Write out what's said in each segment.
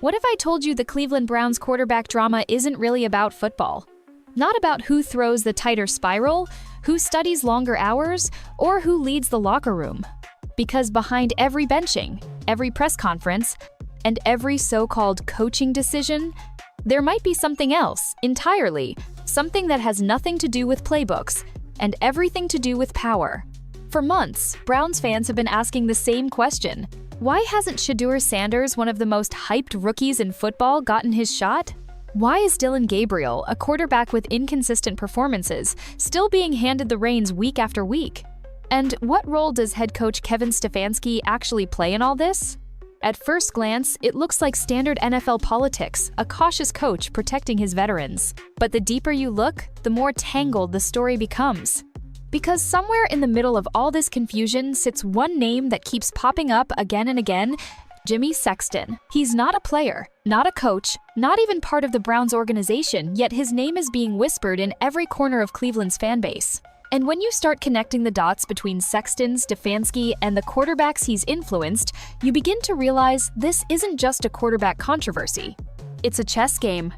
What if I told you the Cleveland Browns quarterback drama isn't really about football? Not about who throws the tighter spiral, who studies longer hours, or who leads the locker room. Because behind every benching, every press conference, and every so-called coaching decision, there might be something else, entirely, something that has nothing to do with playbooks, and everything to do with power. For months, Browns fans have been asking the same question. Why hasn't Shedeur Sanders, one of the most hyped rookies in football, gotten his shot? Why is Dillon Gabriel, a quarterback with inconsistent performances, still being handed the reins week after week? And what role does head coach Kevin Stefanski actually play in all this? At first glance, it looks like standard NFL politics, a cautious coach protecting his veterans. But the deeper you look, the more tangled the story becomes. Because somewhere in the middle of all this confusion sits one name that keeps popping up again and again: Jimmy Sexton. He's not a player, not a coach, not even part of the Browns organization, yet his name is being whispered in every corner of Cleveland's fan base. And when you start connecting the dots between Sexton, Stefanski, and the quarterbacks he's influenced, you begin to realize this isn't just a quarterback controversy. It's a chess game.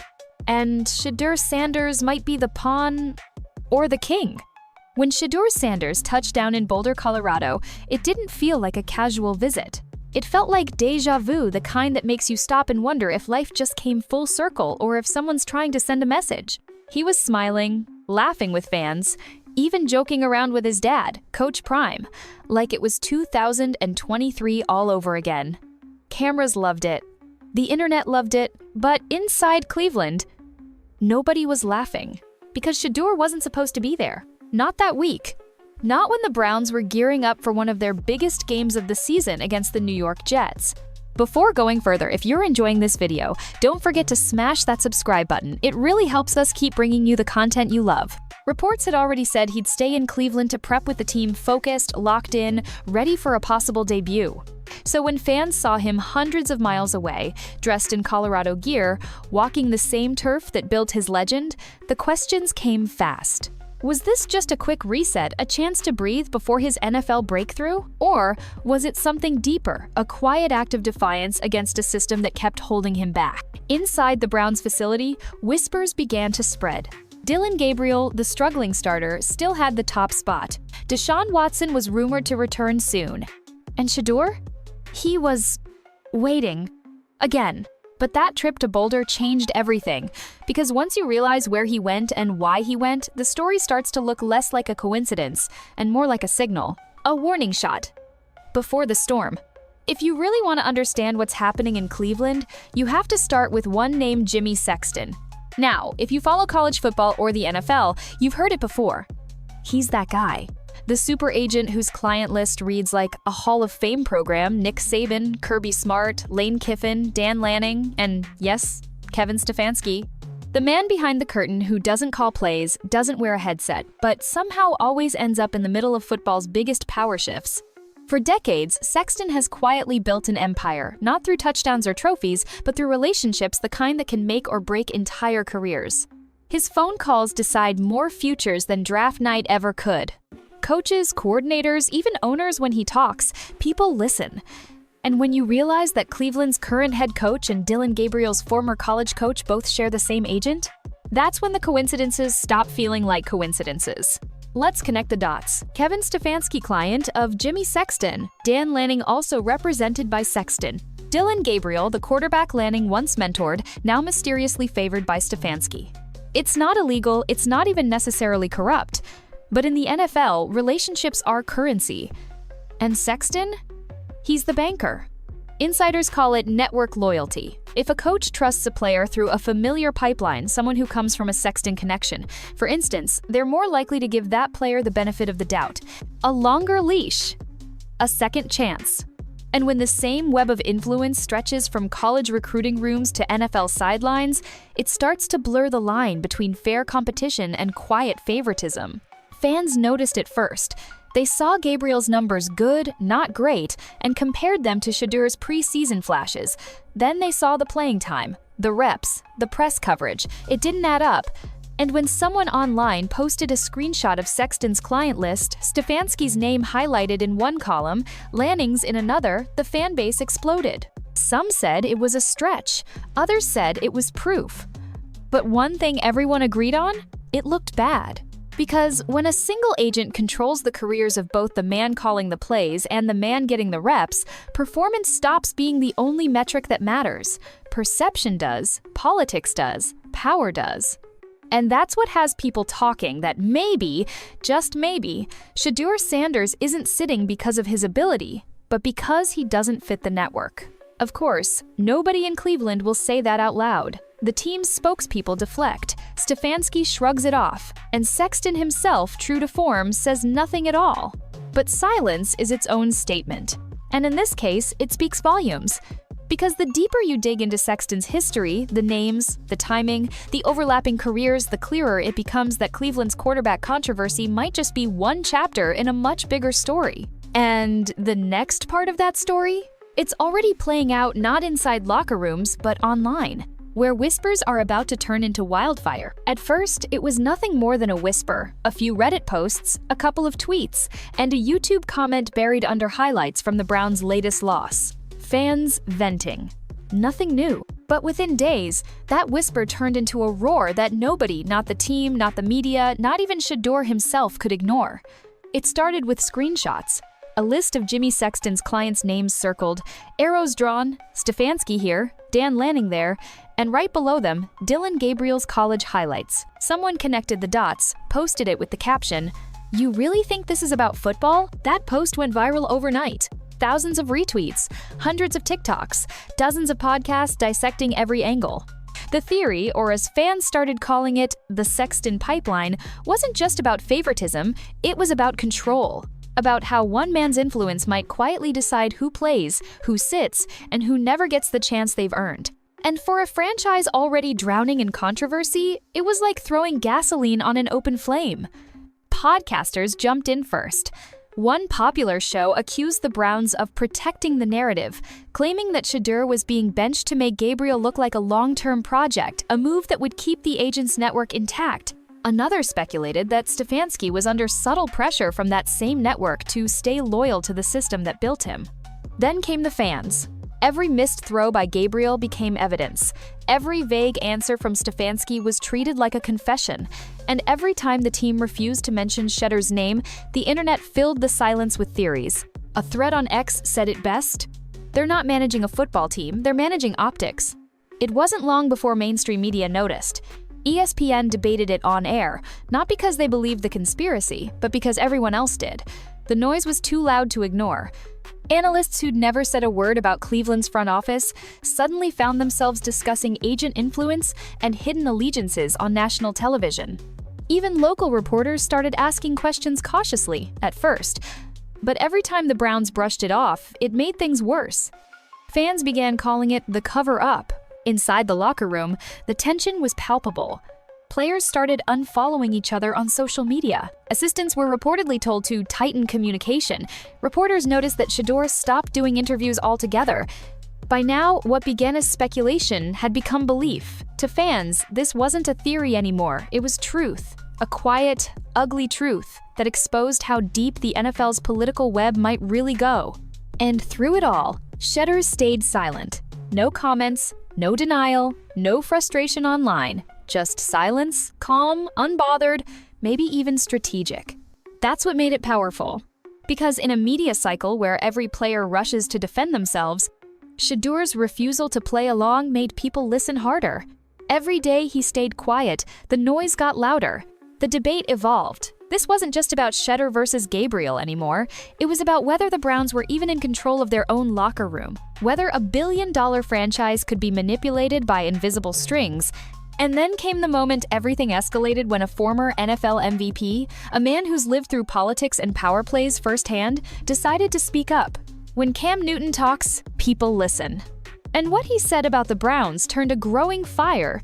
And Shedeur Sanders might be the pawn or the king. When Shedeur Sanders touched down in Boulder, Colorado, it didn't feel like a casual visit. It felt like déjà vu, the kind that makes you stop and wonder if life just came full circle or if someone's trying to send a message. He was smiling, laughing with fans, even joking around with his dad, Coach Prime, like it was 2023 all over again. Cameras loved it. The internet loved it, but inside Cleveland, nobody was laughing because Shedeur wasn't supposed to be there. Not that week. Not when the Browns were gearing up for one of their biggest games of the season against the New York Jets. Before going further, if you're enjoying this video, don't forget to smash that subscribe button. It really helps us keep bringing you the content you love. Reports had already said he'd stay in Cleveland to prep with the team focused, locked in, ready for a possible debut. So when fans saw him hundreds of miles away, dressed in Colorado gear, walking the same turf that built his legend, the questions came fast. Was this just a quick reset, a chance to breathe before his NFL breakthrough? Or was it something deeper, a quiet act of defiance against a system that kept holding him back? Inside the Browns facility, whispers began to spread. Dillon Gabriel, the struggling starter, still had the top spot. Deshaun Watson was rumored to return soon. And Shedeur? He was waiting. Again. But that trip to Boulder changed everything, because once you realize where he went and why he went, the story starts to look less like a coincidence and more like a signal, a warning shot before the storm. If you really want to understand what's happening in Cleveland, you have to start with one named Jimmy Sexton. Now, if you follow college football or the NFL, you've heard it before. He's that guy. The super agent whose client list reads like a Hall of Fame program: Nick Saban, Kirby Smart, Lane Kiffin, Dan Lanning, and yes, Kevin Stefanski. The man behind the curtain who doesn't call plays, doesn't wear a headset, but somehow always ends up in the middle of football's biggest power shifts. For decades, Sexton has quietly built an empire, not through touchdowns or trophies, but through relationships, the kind that can make or break entire careers. His phone calls decide more futures than draft night ever could. Coaches, coordinators, even owners, when he talks, people listen. And when you realize that Cleveland's current head coach and Dillon Gabriel's former college coach both share the same agent, that's when the coincidences stop feeling like coincidences. Let's connect the dots. Kevin Stefanski, client of Jimmy Sexton. Dan Lanning, also represented by Sexton. Dillon Gabriel, the quarterback Lanning once mentored, now mysteriously favored by Stefanski. It's not illegal, it's not even necessarily corrupt. But in the NFL, relationships are currency. And Sexton? He's the banker. Insiders call it network loyalty. If a coach trusts a player through a familiar pipeline, someone who comes from a Sexton connection, for instance, they're more likely to give that player the benefit of the doubt, a longer leash, a second chance. And when the same web of influence stretches from college recruiting rooms to NFL sidelines, it starts to blur the line between fair competition and quiet favoritism. Fans noticed it first. They saw Gabriel's numbers good, not great, and compared them to Shedeur's preseason flashes. Then they saw the playing time, the reps, the press coverage. It didn't add up. And when someone online posted a screenshot of Sexton's client list, Stefanski's name highlighted in one column, Lanning's in another, the fan base exploded. Some said it was a stretch, others said it was proof. But one thing everyone agreed on? It looked bad. Because when a single agent controls the careers of both the man calling the plays and the man getting the reps, performance stops being the only metric that matters. Perception does, politics does, power does. And that's what has people talking that maybe, just maybe, Shedeur Sanders isn't sitting because of his ability, but because he doesn't fit the network. Of course, nobody in Cleveland will say that out loud. The team's spokespeople deflect, Stefanski shrugs it off, and Sexton himself, true to form, says nothing at all. But silence is its own statement. And in this case, it speaks volumes. Because the deeper you dig into Sexton's history, the names, the timing, the overlapping careers, the clearer it becomes that Cleveland's quarterback controversy might just be one chapter in a much bigger story. And the next part of that story? It's already playing out not inside locker rooms, but online, where whispers are about to turn into wildfire. At first, it was nothing more than a whisper, a few Reddit posts, a couple of tweets, and a YouTube comment buried under highlights from the Browns' latest loss. Fans venting. Nothing new. But within days, that whisper turned into a roar that nobody, not the team, not the media, not even Shedeur himself, could ignore. It started with screenshots. A list of Jimmy Sexton's clients' names circled, arrows drawn, Stefanski here, Dan Lanning there, and right below them, Dillon Gabriel's college highlights. Someone connected the dots, posted it with the caption, "You really think this is about football?" That post went viral overnight. Thousands of retweets, hundreds of TikToks, dozens of podcasts dissecting every angle. The theory, or as fans started calling it, the Sexton pipeline, wasn't just about favoritism, it was about control. About how one man's influence might quietly decide who plays, who sits, and who never gets the chance they've earned. And for a franchise already drowning in controversy, it was like throwing gasoline on an open flame. Podcasters jumped in first. One popular show accused the Browns of protecting the narrative, claiming that Shedeur was being benched to make Gabriel look like a long-term project, a move that would keep the agent's network intact. Another speculated that Stefanski was under subtle pressure from that same network to stay loyal to the system that built him. Then came the fans. Every missed throw by Gabriel became evidence. Every vague answer from Stefanski was treated like a confession. And every time the team refused to mention Shedeur's name, the internet filled the silence with theories. A thread on X said it best: "They're not managing a football team, they're managing optics." It wasn't long before mainstream media noticed. ESPN debated it on air, not because they believed the conspiracy, but because everyone else did. The noise was too loud to ignore. Analysts who'd never said a word about Cleveland's front office suddenly found themselves discussing agent influence and hidden allegiances on national television. Even local reporters started asking questions cautiously, at first. But every time the Browns brushed it off, it made things worse. Fans began calling it the cover-up. Inside the locker room, the tension was palpable. Players started unfollowing each other on social media. Assistants were reportedly told to tighten communication. Reporters noticed that Shedeur stopped doing interviews altogether. By now, what began as speculation had become belief. To fans, this wasn't a theory anymore, it was truth. A quiet, ugly truth that exposed how deep the NFL's political web might really go. And through it all, Shedeur stayed silent. No comments, no denial, no frustration online. Just silence, calm, unbothered, maybe even strategic. That's what made it powerful. Because in a media cycle where every player rushes to defend themselves, Shedeur's refusal to play along made people listen harder. Every day he stayed quiet, the noise got louder. The debate evolved. This wasn't just about Shedeur versus Gabriel anymore. It was about whether the Browns were even in control of their own locker room, whether a billion-dollar franchise could be manipulated by invisible strings. And then came the moment everything escalated when a former NFL MVP, a man who's lived through politics and power plays firsthand, decided to speak up. When Cam Newton talks, people listen. And what he said about the Browns turned a growing fire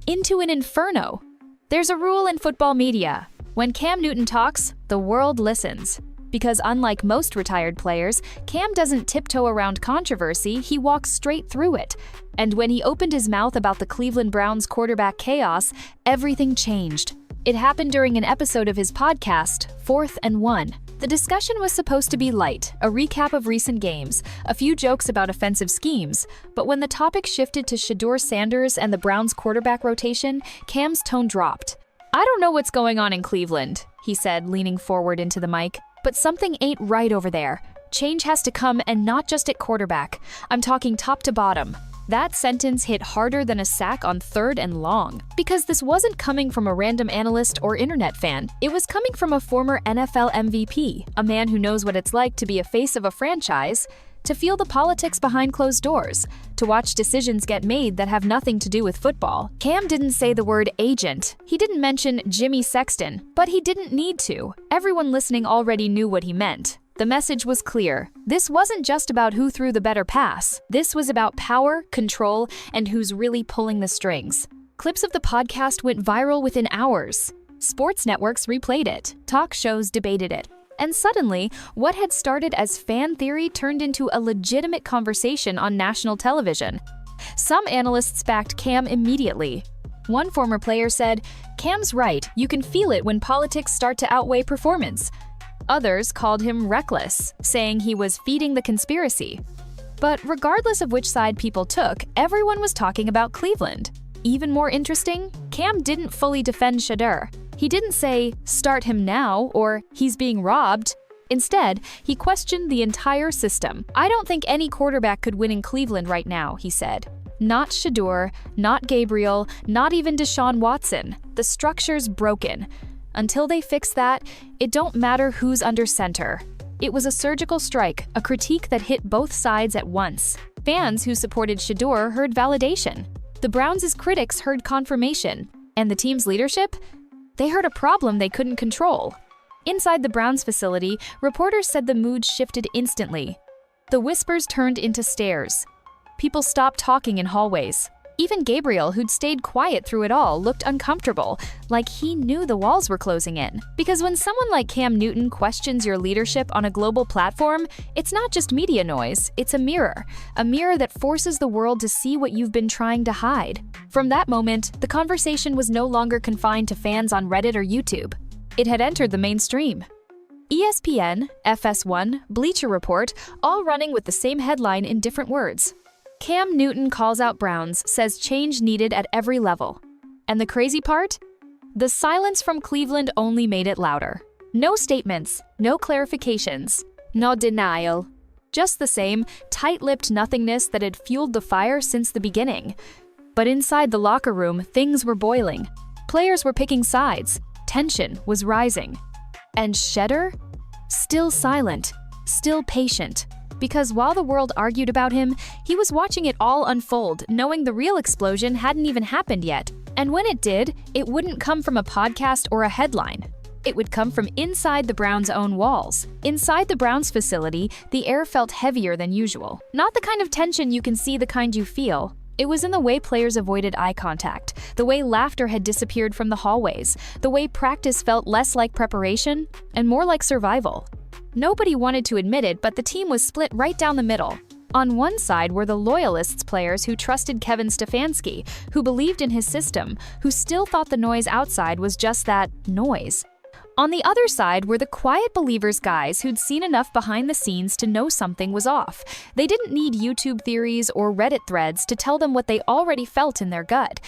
into an inferno. There's a rule in football media. When Cam Newton talks, the world listens. Because unlike most retired players, Cam doesn't tiptoe around controversy, he walks straight through it. And when he opened his mouth about the Cleveland Browns quarterback chaos, everything changed. It happened during an episode of his podcast, 4th and 1. The discussion was supposed to be light, a recap of recent games, a few jokes about offensive schemes, but when the topic shifted to Shedeur Sanders and the Browns quarterback rotation, Cam's tone dropped. "I don't know what's going on in Cleveland," he said, leaning forward into the mic, "but something ain't right over there. Change has to come, and not just at quarterback. I'm talking top to bottom." That sentence hit harder than a sack on 3rd and long, because this wasn't coming from a random analyst or internet fan. It was coming from a former NFL MVP, a man who knows what it's like to be a face of a franchise, to feel the politics behind closed doors, to watch decisions get made that have nothing to do with football. Cam didn't say the word agent. He didn't mention Jimmy Sexton, but he didn't need to. Everyone listening already knew what he meant. The message was clear. This wasn't just about who threw the better pass. This was about power, control, and who's really pulling the strings. Clips of the podcast went viral within hours. Sports networks replayed it. Talk shows debated it. And suddenly, what had started as fan theory turned into a legitimate conversation on national television. Some analysts backed Cam immediately. One former player said, "Cam's right. You can feel it when politics start to outweigh performance." Others called him reckless, saying he was feeding the conspiracy. But regardless of which side people took, everyone was talking about Cleveland. Even more interesting, Cam didn't fully defend Shedeur. He didn't say, "Start him now," or "He's being robbed." Instead, he questioned the entire system. "I don't think any quarterback could win in Cleveland right now," he said. Not Shedeur, not Gabriel, not even Deshaun Watson. The structure's broken. Until they fix that, it don't matter who's under center. It was a surgical strike, a critique that hit both sides at once. Fans who supported Shedeur heard validation. The Browns' critics heard confirmation. And the team's leadership? They heard a problem they couldn't control. Inside the Browns facility, reporters said the mood shifted instantly. The whispers turned into stares. People stopped talking in hallways. Even Gabriel, who'd stayed quiet through it all, looked uncomfortable, like he knew the walls were closing in. Because when someone like Cam Newton questions your leadership on a global platform, it's not just media noise, it's a mirror that forces the world to see what you've been trying to hide. From that moment, the conversation was no longer confined to fans on Reddit or YouTube. It had entered the mainstream. ESPN, FS1, Bleacher Report, all running with the same headline in different words. Cam Newton calls out Browns, says change needed at every level. And the crazy part? The silence from Cleveland only made it louder. No statements, no clarifications, no denial. Just the same tight-lipped nothingness that had fueled the fire since the beginning. But inside the locker room, things were boiling. Players were picking sides. Tension was rising. And Shedeur? Still silent, still patient. Because while the world argued about him, he was watching it all unfold, knowing the real explosion hadn't even happened yet. And when it did, it wouldn't come from a podcast or a headline. It would come from inside the Browns' own walls. Inside the Browns facility, the air felt heavier than usual. Not the kind of tension you can see, the kind you feel. It was in the way players avoided eye contact, the way laughter had disappeared from the hallways, the way practice felt less like preparation and more like survival. Nobody wanted to admit it, but the team was split right down the middle. On one side were the loyalists players who trusted Kevin Stefanski, who believed in his system, who still thought the noise outside was just that noise. On the other side were the quiet believers guys who'd seen enough behind the scenes to know something was off. They didn't need YouTube theories or Reddit threads to tell them what they already felt in their gut.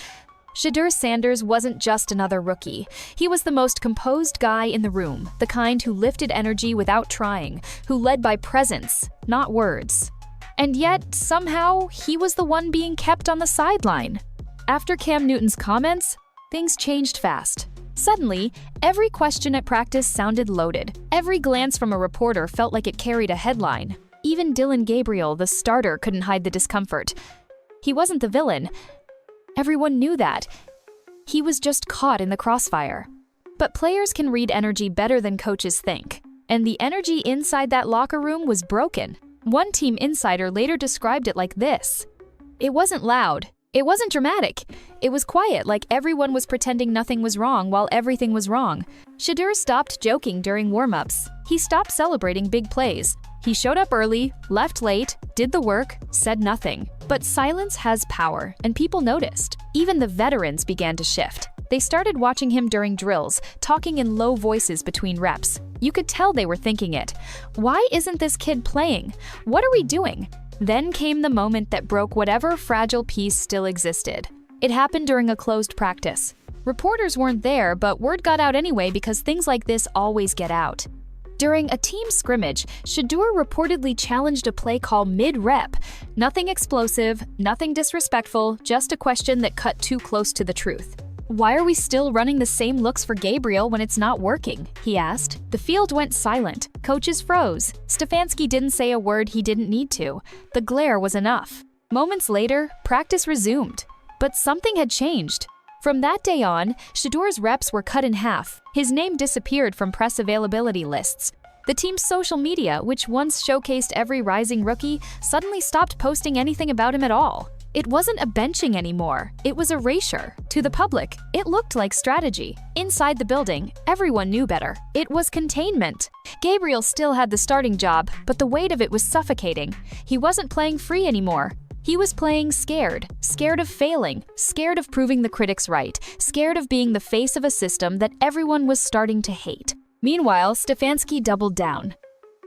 Shedeur Sanders wasn't just another rookie. He was the most composed guy in the room, the kind who lifted energy without trying, who led by presence, not words. And yet, somehow, he was the one being kept on the sideline. After Cam Newton's comments, things changed fast. Suddenly, every question at practice sounded loaded. Every glance from a reporter felt like it carried a headline. Even Dillon Gabriel, the starter, couldn't hide the discomfort. He wasn't the villain. Everyone knew that. He was just caught in the crossfire. But players can read energy better than coaches think. And the energy inside that locker room was broken. One team insider later described it like this. It wasn't loud. It wasn't dramatic. It was quiet, like everyone was pretending nothing was wrong while everything was wrong. Shedeur stopped joking during warm-ups. He stopped celebrating big plays. He showed up early, left late, did the work, said nothing. But silence has power, and people noticed. Even the veterans began to shift. They started watching him during drills, talking in low voices between reps. You could tell they were thinking it. Why isn't this kid playing? What are we doing? Then came the moment that broke whatever fragile peace still existed. It happened during a closed practice. Reporters weren't there, but word got out anyway because things like this always get out. During a team scrimmage, Shedeur reportedly challenged a play call mid-rep. Nothing explosive, nothing disrespectful, just a question that cut too close to the truth. "Why are we still running the same looks for Gabriel when it's not working?" he asked. The field went silent. Coaches froze. Stefanski didn't say a word he didn't need to. The glare was enough. Moments later, practice resumed. But something had changed. From that day on, Shedeur's reps were cut in half. His name disappeared from press availability lists. The team's social media, which once showcased every rising rookie, suddenly stopped posting anything about him at all. It wasn't a benching anymore, it was erasure. To the public, it looked like strategy. Inside the building, everyone knew better. It was containment. Gabriel still had the starting job, but the weight of it was suffocating. He wasn't playing free anymore. He was playing scared of failing, scared of proving the critics right, scared of being the face of a system that everyone was starting to hate. Meanwhile, Stefanski doubled down.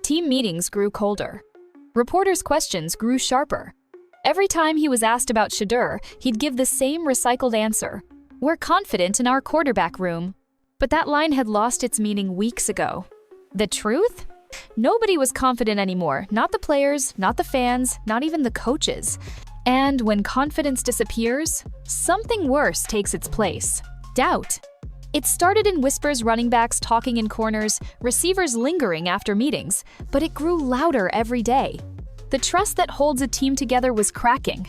Team meetings grew colder. Reporters' questions grew sharper. Every time he was asked about Shedeur, he'd give the same recycled answer. "We're confident in our quarterback room." But that line had lost its meaning weeks ago. The truth? Nobody was confident anymore, not the players, not the fans, not even the coaches. And when confidence disappears, something worse takes its place: doubt. It started in whispers, running backs talking in corners, receivers lingering after meetings, but it grew louder every day. The trust that holds a team together was cracking,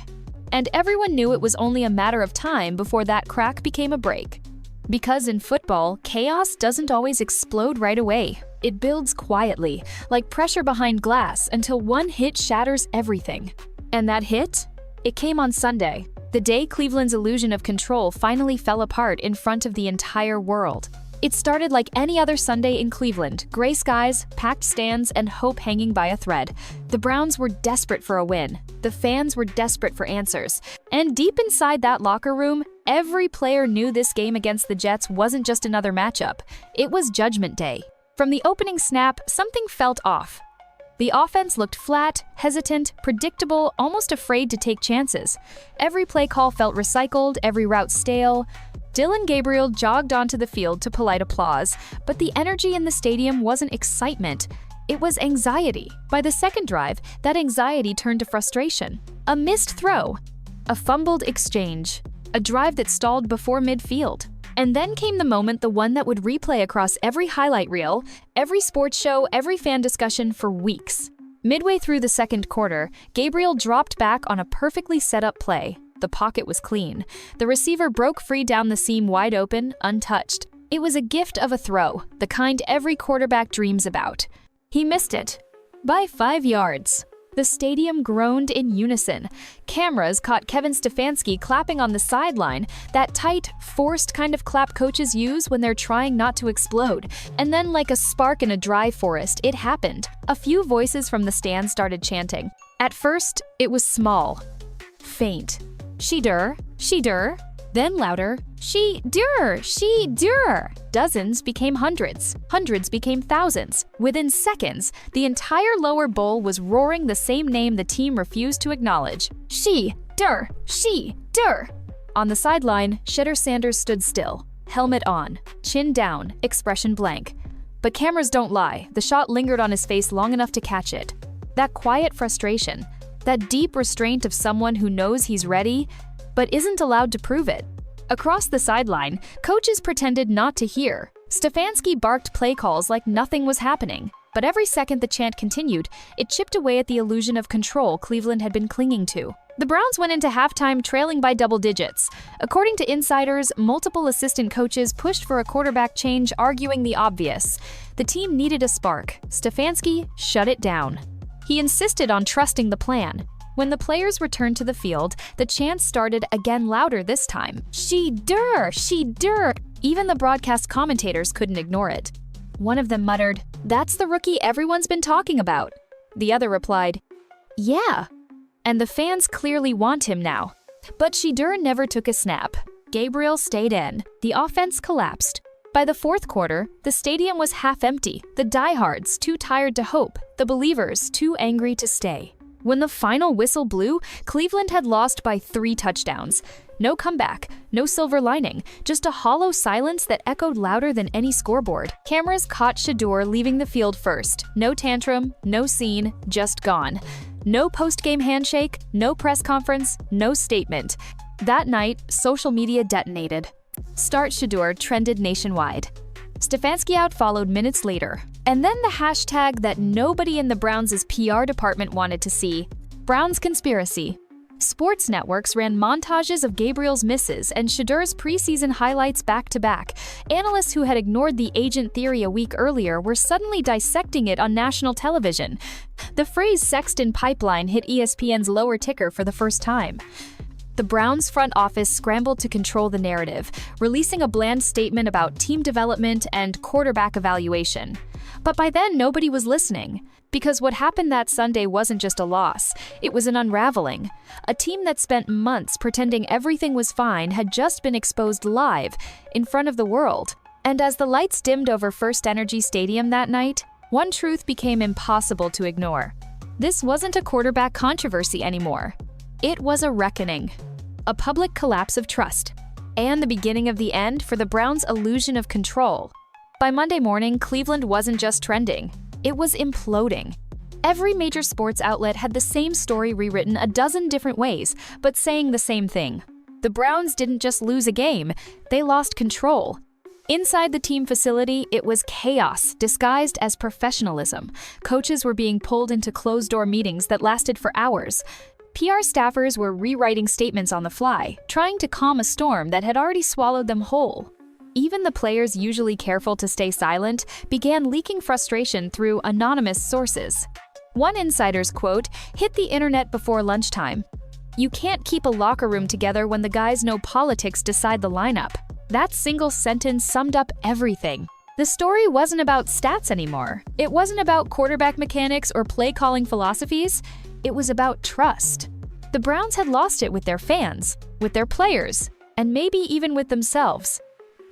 and everyone knew it was only a matter of time before that crack became a break. Because in football, chaos doesn't always explode right away. It builds quietly, like pressure behind glass, until one hit shatters everything. And that hit? It came on Sunday, the day Cleveland's illusion of control finally fell apart in front of the entire world. It started like any other Sunday in Cleveland: gray skies, packed stands, and hope hanging by a thread. The Browns were desperate for a win. The fans were desperate for answers. And deep inside that locker room, every player knew this game against the Jets wasn't just another matchup. It was Judgment Day. From the opening snap, something felt off. The offense looked flat, hesitant, predictable, almost afraid to take chances. Every play call felt recycled, every route stale. Dillon Gabriel jogged onto the field to polite applause, but the energy in the stadium wasn't excitement. It was anxiety. By the second drive, that anxiety turned to frustration. A missed throw, a fumbled exchange, a drive that stalled before midfield. And then came the moment, the one that would replay across every highlight reel, every sports show, every fan discussion for weeks. Midway through the second quarter, Gabriel dropped back on a perfectly set-up play. The pocket was clean. The receiver broke free down the seam, wide open, untouched. It was a gift of a throw, the kind every quarterback dreams about. He missed it by 5 yards. The stadium groaned in unison. Cameras caught Kevin Stefanski clapping on the sideline, that tight, forced kind of clap coaches use when they're trying not to explode. And then, like a spark in a dry forest, it happened. A few voices from the stands started chanting. At first, it was small, faint. "Shedeur, Shedeur." Then louder, "Shedeur, Shedeur." Dozens became hundreds. Hundreds became thousands. Within seconds, the entire lower bowl was roaring the same name the team refused to acknowledge. Shedeur, Shedeur. On the sideline, Shedeur Sanders stood still, helmet on, chin down, expression blank. But cameras don't lie. The shot lingered on his face long enough to catch it. That quiet frustration, that deep restraint of someone who knows he's ready, but isn't allowed to prove it. Across the sideline, coaches pretended not to hear. Stefanski barked play calls like nothing was happening. But every second the chant continued, it chipped away at the illusion of control Cleveland had been clinging to. The Browns went into halftime trailing by double digits. According to insiders, multiple assistant coaches pushed for a quarterback change, arguing the obvious. The team needed a spark. Stefanski shut it down. He insisted on trusting the plan. When the players returned to the field, the chants started again, louder this time. "Shedeur, Shedeur." Even the broadcast commentators couldn't ignore it. One of them muttered, "That's the rookie everyone's been talking about." The other replied, "Yeah." And the fans clearly want him now. But Shedeur never took a snap. Gabriel stayed in. The offense collapsed. By the fourth quarter, the stadium was half empty, the diehards too tired to hope, the believers too angry to stay. When the final whistle blew, Cleveland had lost by 3 touchdowns. No comeback, no silver lining, just a hollow silence that echoed louder than any scoreboard. Cameras caught Shedeur leaving the field first. No tantrum, no scene, just gone. No post-game handshake, no press conference, no statement. That night, social media detonated. "Start Shedeur" trended nationwide. Stefanski out followed minutes later. And then the hashtag that nobody in the Browns' PR department wanted to see, Browns Conspiracy. Sports networks ran montages of Gabriel's misses and Shedeur's preseason highlights back-to-back. Analysts who had ignored the agent theory a week earlier were suddenly dissecting it on national television. The phrase "Sexton pipeline" hit ESPN's lower ticker for the first time. The Browns' front office scrambled to control the narrative, releasing a bland statement about team development and quarterback evaluation. But by then, nobody was listening. Because what happened that Sunday wasn't just a loss, it was an unraveling. A team that spent months pretending everything was fine had just been exposed live, in front of the world. And as the lights dimmed over First Energy Stadium that night, one truth became impossible to ignore. This wasn't a quarterback controversy anymore. It was a reckoning. A public collapse of trust. And the beginning of the end for the Browns' illusion of control. By Monday morning, Cleveland wasn't just trending. It was imploding. Every major sports outlet had the same story rewritten a dozen different ways, but saying the same thing. The Browns didn't just lose a game, they lost control. Inside the team facility, it was chaos disguised as professionalism. Coaches were being pulled into closed-door meetings that lasted for hours. PR staffers were rewriting statements on the fly, trying to calm a storm that had already swallowed them whole. Even the players usually careful to stay silent began leaking frustration through anonymous sources. One insider's quote hit the internet before lunchtime. "You can't keep a locker room together when the guys know politics decide the lineup." That single sentence summed up everything. The story wasn't about stats anymore. It wasn't about quarterback mechanics or play-calling philosophies. It was about trust. The Browns had lost it with their fans, with their players, and maybe even with themselves.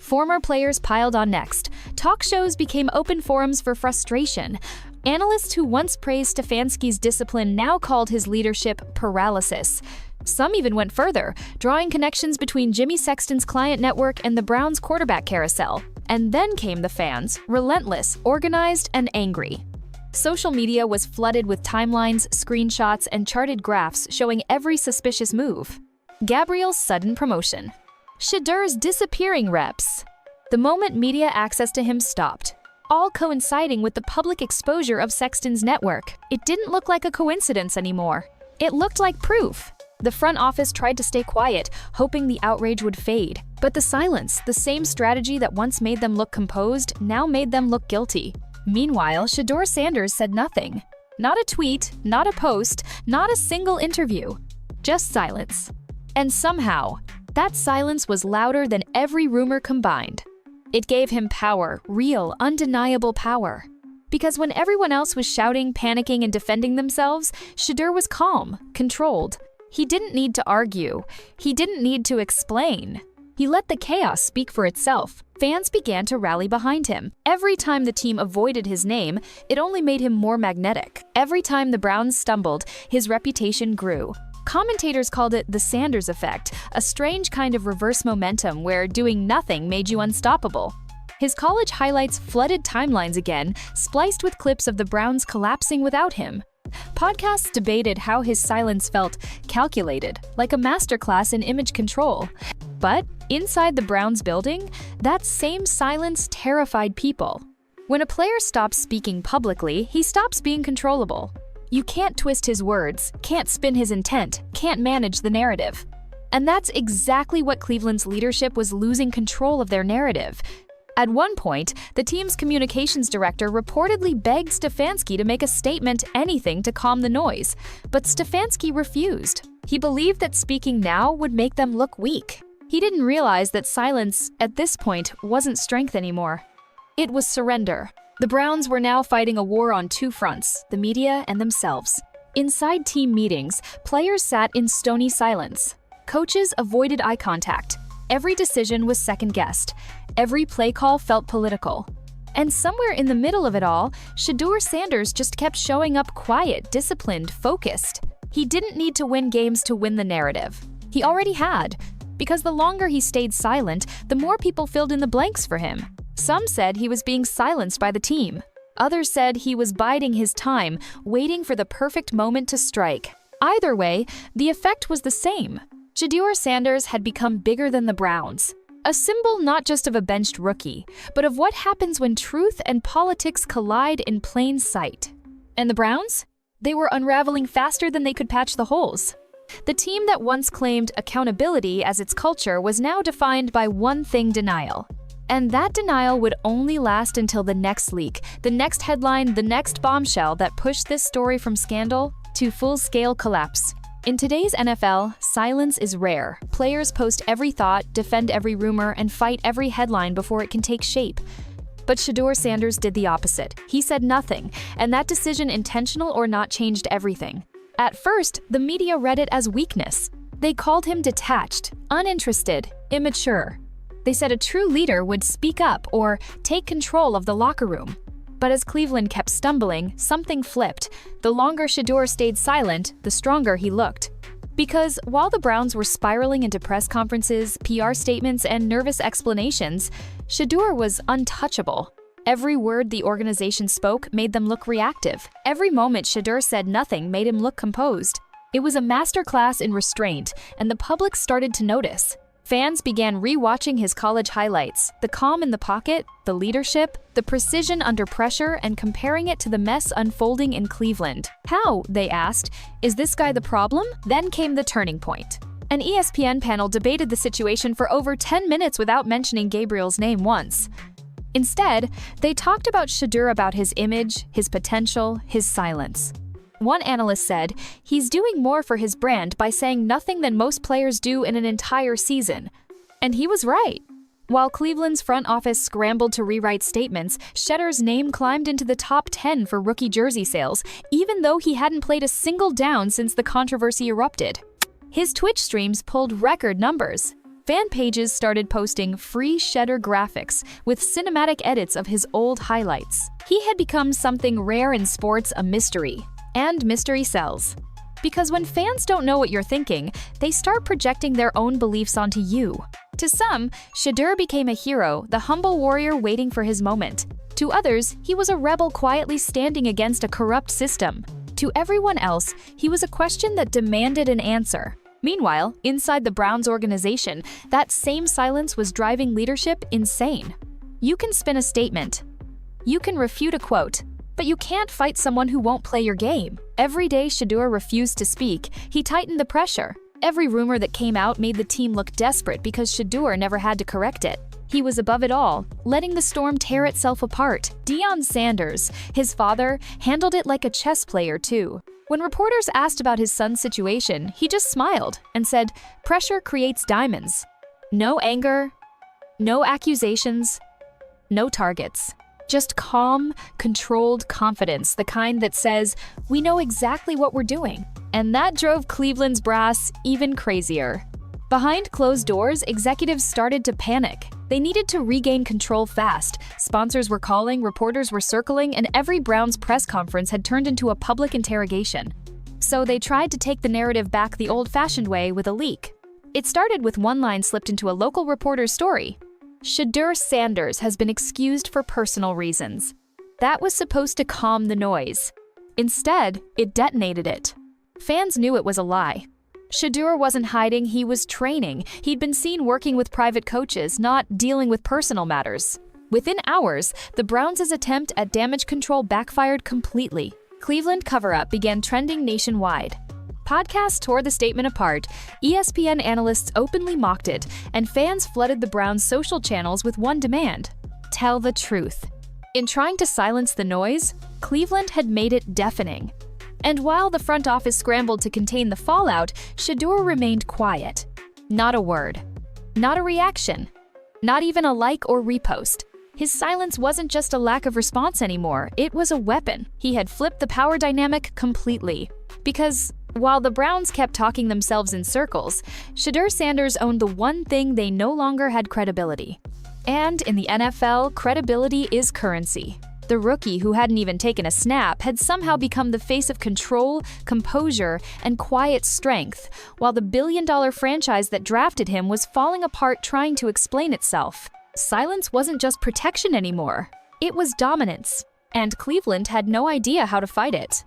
Former players piled on next. Talk shows became open forums for frustration. Analysts who once praised Stefanski's discipline now called his leadership paralysis. Some even went further, drawing connections between Jimmy Sexton's client network and the Browns' quarterback carousel. And then came the fans, relentless, organized, and angry. Social media was flooded with timelines, screenshots, and charted graphs showing every suspicious move. Gabriel's sudden promotion. Shedeur's disappearing reps. The moment media access to him stopped, all coinciding with the public exposure of Sexton's network. It didn't look like a coincidence anymore. It looked like proof. The front office tried to stay quiet, hoping the outrage would fade. But the silence, the same strategy that once made them look composed, now made them look guilty. Meanwhile, Shedeur Sanders said nothing. Not a tweet, not a post, not a single interview. Just silence. And somehow, that silence was louder than every rumor combined. It gave him power, real, undeniable power. Because when everyone else was shouting, panicking, and defending themselves, Shedeur was calm, controlled. He didn't need to argue. He didn't need to explain. He let the chaos speak for itself. Fans began to rally behind him. Every time the team avoided his name, it only made him more magnetic. Every time the Browns stumbled, his reputation grew. Commentators called it the Sanders effect, a strange kind of reverse momentum where doing nothing made you unstoppable. His college highlights flooded timelines again, spliced with clips of the Browns collapsing without him. Podcasts debated how his silence felt calculated, like a masterclass in image control. But inside the Browns building, that same silence terrified people. When a player stops speaking publicly, he stops being controllable. You can't twist his words, can't spin his intent, can't manage the narrative. And that's exactly what Cleveland's leadership was losing control of their narrative. At one point, the team's communications director reportedly begged Stefanski to make a statement, anything to calm the noise. But Stefanski refused. He believed that speaking now would make them look weak. He didn't realize that silence, at this point, wasn't strength anymore. It was surrender. The Browns were now fighting a war on two fronts, the media and themselves. Inside team meetings, players sat in stony silence. Coaches avoided eye contact. Every decision was second-guessed. Every play call felt political. And somewhere in the middle of it all, Shedeur Sanders just kept showing up quiet, disciplined, focused. He didn't need to win games to win the narrative. He already had, because the longer he stayed silent, the more people filled in the blanks for him. Some said he was being silenced by the team. Others said he was biding his time, waiting for the perfect moment to strike. Either way, the effect was the same. Shedeur Sanders had become bigger than the Browns. A symbol not just of a benched rookie, but of what happens when truth and politics collide in plain sight. And the Browns? They were unraveling faster than they could patch the holes. The team that once claimed accountability as its culture was now defined by one thing: denial. And that denial would only last until the next leak, the next headline, the next bombshell that pushed this story from scandal to full-scale collapse. In today's NFL, silence is rare. Players post every thought, defend every rumor, and fight every headline before it can take shape. But Shedeur Sanders did the opposite. He said nothing, and that decision, intentional or not, changed everything. At first, the media read it as weakness. They called him detached, uninterested, immature. They said a true leader would speak up or take control of the locker room. But as Cleveland kept stumbling, something flipped. The longer Shedeur stayed silent, the stronger he looked. Because while the Browns were spiraling into press conferences, PR statements, and nervous explanations, Shedeur was untouchable. Every word the organization spoke made them look reactive. Every moment Shedeur said nothing made him look composed. It was a masterclass in restraint, and the public started to notice. Fans began re-watching his college highlights, the calm in the pocket, the leadership, the precision under pressure, and comparing it to the mess unfolding in Cleveland. How, they asked, is this guy the problem? Then came the turning point. An ESPN panel debated the situation for over 10 minutes without mentioning Gabriel's name once. Instead, they talked about Shedeur, about his image, his potential, his silence. One analyst said, he's doing more for his brand by saying nothing than most players do in an entire season. And he was right. While Cleveland's front office scrambled to rewrite statements, Shedeur's name climbed into the top 10 for rookie jersey sales, even though he hadn't played a single down since the controversy erupted. His Twitch streams pulled record numbers. Fan pages started posting free Shedeur graphics with cinematic edits of his old highlights. He had become something rare in sports, a mystery. And mystery sells. Because when fans don't know what you're thinking, they start projecting their own beliefs onto you. To some, Shedeur became a hero, the humble warrior waiting for his moment. To others, he was a rebel quietly standing against a corrupt system. To everyone else, he was a question that demanded an answer. Meanwhile, inside the Browns organization, that same silence was driving leadership insane. You can spin a statement. You can refute a quote. But you can't fight someone who won't play your game. Every day Shedeur refused to speak, he tightened the pressure. Every rumor that came out made the team look desperate because Shedeur never had to correct it. He was above it all, letting the storm tear itself apart. Deion Sanders, his father, handled it like a chess player too. When reporters asked about his son's situation, he just smiled and said, "Pressure creates diamonds." No anger, no accusations, no targets. Just calm, controlled confidence, the kind that says, we know exactly what we're doing. And that drove Cleveland's brass even crazier. Behind closed doors, executives started to panic. They needed to regain control fast. Sponsors were calling, reporters were circling, and every Browns press conference had turned into a public interrogation. So they tried to take the narrative back the old-fashioned way with a leak. It started with one line slipped into a local reporter's story. Shedeur Sanders has been excused for personal reasons. That was supposed to calm the noise. Instead, it detonated it. Fans knew it was a lie. Shedeur wasn't hiding, he was training. He'd been seen working with private coaches, not dealing with personal matters. Within hours, the Browns' attempt at damage control backfired completely. Cleveland cover-up began trending nationwide. Podcasts tore the statement apart, ESPN analysts openly mocked it, and fans flooded the Browns' social channels with one demand: tell the truth. In trying to silence the noise, Cleveland had made it deafening. And while the front office scrambled to contain the fallout, Shedeur remained quiet. Not a word. not a reaction, not even a like or repost. His silence wasn't just a lack of response anymore, it was a weapon. He had flipped the power dynamic completely. Because while the Browns kept talking themselves in circles, Shedeur Sanders owned the one thing they no longer had: credibility. And in the NFL, credibility is currency. The rookie, who hadn't even taken a snap, had somehow become the face of control, composure, and quiet strength, while the billion-dollar franchise that drafted him was falling apart trying to explain itself. Silence wasn't just protection anymore. It was dominance, and Cleveland had no idea how to fight it.